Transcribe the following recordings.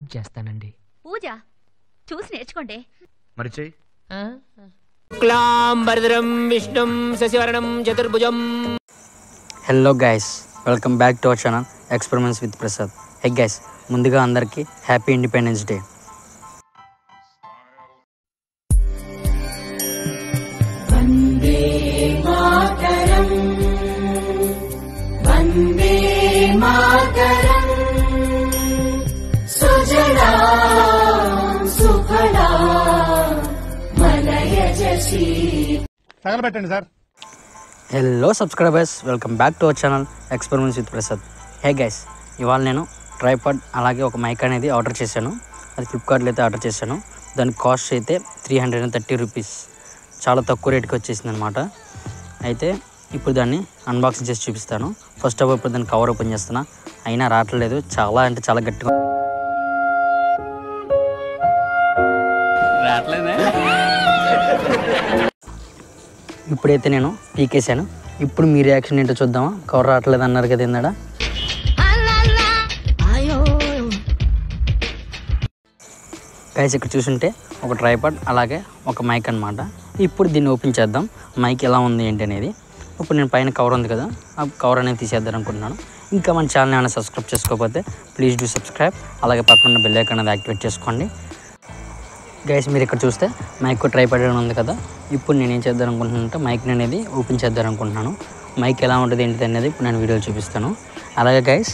చేస్తానండి. పూజ చూసి నేర్చుకోండి. మరి చెయ్యి. క్లాంబరధరం విష్ణుం శశివర్ణం చతుర్భుజం. Hello guys, welcome back to our channel experiments with Prasad. Hey guys, ముందుగా అందరికీ హ్యాపీ ఇండిపెండెన్స్ డే. వందే మాతరం, వందే మాతరం, సుజలాం సుఫలాం మలయజసి. తగలబెట్టండి sir. Hello subscribers, welcome back to our channel experiments with Prasad. Hey guys, ఇవాళ నేను ట్రైపాడ్ అలాగే ఒక మైక్ అనేది ఆర్డర్ చేశాను. అది ఫ్లిప్కార్ట్లో అయితే ఆర్డర్ చేశాను. దాని కాస్ట్ అయితే 330 రూపీస్, చాలా తక్కువ రేట్కి వచ్చేసింది అనమాట. అయితే ఇప్పుడు దాన్ని అన్బాక్సింగ్ చేసి చూపిస్తాను. ఫస్ట్ ఆఫ్ ఆల్ ఇప్పుడు దాన్ని కవర్ ఓపెన్ చేస్తున్నా, అయినా రావట్లేదు. చాలా అంటే చాలా గట్టిగా రావట్లేదే. ఇప్పుడైతే నేను పీకేసాను. ఇప్పుడు మీ రియాక్షన్ ఏంటో చూద్దామా. కవర్ రావట్లేదు అన్నారు కదా ఇందాడ. గైస్, ఇక్కడ చూసుంటే ఒక ట్రైపాడ్ అలాగే ఒక మైక్ అనమాట. ఇప్పుడు దీన్ని ఓపెన్ చేద్దాం, మైక్ ఎలా ఉంది ఏంటి అనేది. ఇప్పుడు నేను పైన కవర్ ఉంది కదా, ఆ కవర్ అనేది తీసేద్దాం అనుకుంటున్నాను. ఇంకా మన ఛానల్ ఏమైనా సబ్స్క్రైబ్ చేసుకోకపోతే ప్లీజ్ డూ సబ్స్క్రైబ్, అలాగే పక్కన బెల్ ఐకాన్ అనేది యాక్టివేట్ చేసుకోండి. గైస్, మీరు ఇక్కడ చూస్తే మైక్ ట్రైపాడ్ ఉంది కదా. ఇప్పుడు నేను ఏం చేద్దాం అనుకుంటున్నానంటే మైక్ని అనేది ఓపెన్ చేద్దాం అనుకుంటున్నాను. మైక్ ఎలా ఉంటుంది ఏంటిది అనేది ఇప్పుడు నేను వీడియోలో చూపిస్తాను. అలాగే గైస్,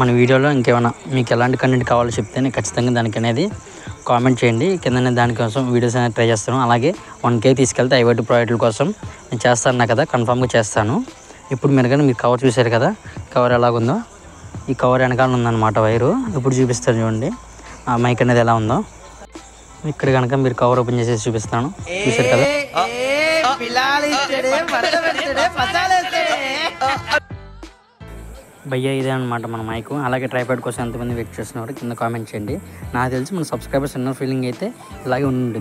మన వీడియోలో ఇంకేమైనా మీకు ఎలాంటి కంటెంట్ కావాలో చెప్తే నేను ఖచ్చితంగా దానికి అనేది కామెంట్ చేయండి. కిందనే దానికోసం వీడియోస్ అనేది ట్రై చేస్తాను. అలాగే 1K తీసుకెళ్తే ఐవైటీ ప్రాజెక్టుల కోసం నేను చేస్తాను కదా, కన్ఫామ్గా చేస్తాను. ఇప్పుడు మీరు కవర్ చూశారు కదా, కవర్ ఎలాగుందో. ఈ కవర్ వెనకాల ఉందన్నమాట వైరు. ఇప్పుడు చూపిస్తాను చూడండి ఆ మైక్ అనేది ఎలా ఉందో. ఇక్కడ కనుక మీరు కవర్ ఓపెన్ చేసేసి చూపిస్తాను. చూశారు కదా. భయ్యా, ఇదే అనమాట మన మైకు. అలాగే ట్రైపాడ్ కోసం ఎంతమంది వెయిట్ చేస్తున్నారు కింద కామెంట్ చేయండి. నాకు తెలిసి మన సబ్స్క్రైబర్స్ ఇన్నర్ ఫీలింగ్ అయితే ఇలాగే ఉంటుంది.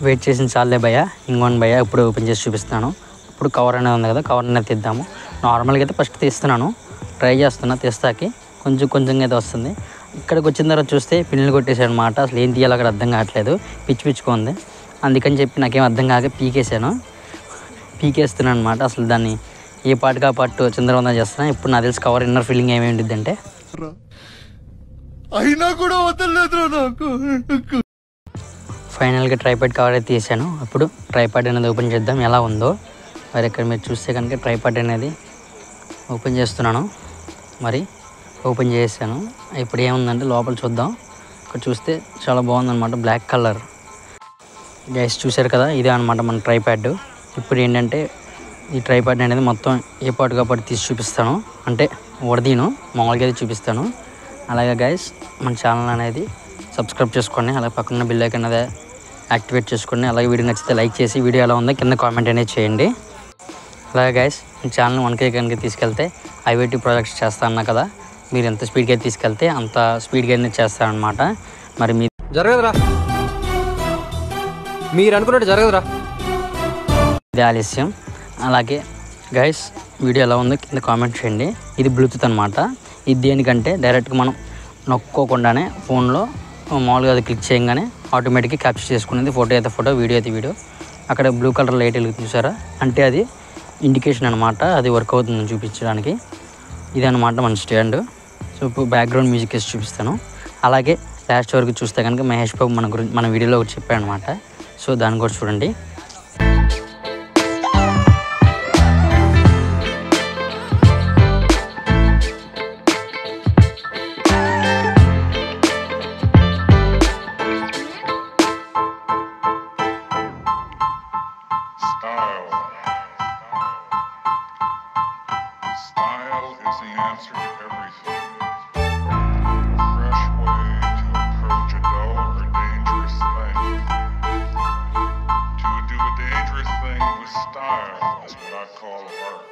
వెయిట్ చేసిన చాలే భయ్యా, ఇంకోని భయ్యా ఇప్పుడు ఓపెన్ చేసి చూపిస్తాను. ఇప్పుడు కవర్ అనేది ఉంది కదా, కవర్ అనేది తీద్దాము. నార్మల్గా అయితే ఫస్ట్ తీస్తున్నాను, ట్రై చేస్తున్నా. తీస్తాకి కొంచెంగా అయితే వస్తుంది. ఇక్కడికి వచ్చిన తర్వాత చూస్తే పిన్నులు కొట్టేసాను అనమాట. అసలు ఏం తీయాలో అక్కడ అర్థం కావట్లేదు, పిచ్చుకుంది. అందుకని చెప్పి నాకేం అర్థం కాక పీకేస్తున్నాను అనమాట. అసలు దాన్ని ఏ పాటుగా పాటు చిందరవందన చేస్తున్నాను. ఇప్పుడు నాకు తెలిసి కవర్ ఇన్నర్ ఫీలింగ్ ఏమి ఉంటుంది అంటే అయినా కూడా వదలలేదు నాకు. ఫైనల్గా ట్రైపాడ్ కవర్ అయితే తీసాను. ఇప్పుడు ట్రైపాడ్ అనేది ఓపెన్ చేద్దాం ఎలా ఉందో. మరి ఇక్కడ మీరు చూస్తే కనుక ట్రైపాడ్ అనేది ఓపెన్ చేస్తున్నాను. మరి ఓపెన్ చేసాను. ఇప్పుడు ఏముందంటే లోపల చూద్దాం. ఇక్కడ చూస్తే చాలా బాగుందన్నమాట, బ్లాక్ కలర్. గైస్, చూశారు కదా, ఇదే అనమాట మన ట్రైపాడ్. ఇప్పుడు ఏంటంటే ఈ ట్రైపాడ్ అనేది మొత్తం ఏ పాటుగా పాటు తీసి చూపిస్తాను. అంటే వడదీను మామూలుగా అయితే చూపిస్తాను. అలాగే గైస్, మన ఛానల్ అనేది సబ్స్క్రైబ్ చేసుకోండి. అలాగే పక్కన బెల్ ఐకాన్ అనేది యాక్టివేట్ చేసుకోండి. అలాగే వీడియో నచ్చితే లైక్ చేసి వీడియో ఎలా ఉందో కింద కామెంట్ అనేది చేయండి. అలాగే గైస్, ఈ ఛానల్ 1K కనుక తీసుకెళ్తే ఐవైటీ ప్రాజెక్ట్స్ చేస్తా అన్నా కదా, మీరు ఎంత స్పీడ్గా తీసుకెళ్తే అంత స్పీడ్గా అనేది చేస్తారనమాట. మరి జరగదురా, మీరు అనుకున్నట్టు జరగదురా, ఇది ఆలస్యం. అలాగే గైస్, వీడియో ఎలా ఉందో కింద కామెంట్ చేయండి. ఇది బ్లూటూత్ అనమాట. ఇది దేనికంటే డైరెక్ట్గా మనం నొక్కోకుండానే ఫోన్లో మామూలుగా అది క్లిక్ చేయగానే ఆటోమేటిక్గా క్యాప్చర్ చేసుకునేది. ఫోటో అయితే ఫోటో, వీడియో అయితే వీడియో. అక్కడ బ్లూ కలర్ లైట్ వెలుగుతుంది చూసారా, అంటే అది ఇండికేషన్ అనమాట, అది వర్క్ అవుతుందని చూపించడానికి. ఇదనమాట మన స్టాండ్. సో ఇప్పుడు బ్యాక్గ్రౌండ్ మ్యూజిక్ వేసి చూపిస్తాను. అలాగే లాస్ట్ వరకు చూస్తే కనుక మహేష్ బాబు మన వీడియోలో ఒకటి చెప్పాడు అనమాట. సో దాన్ని కూడా చూడండి. Style is the answer to everything. A fresh way to approach a dull or dangerous thing. To do a dangerous thing with style is what I call art.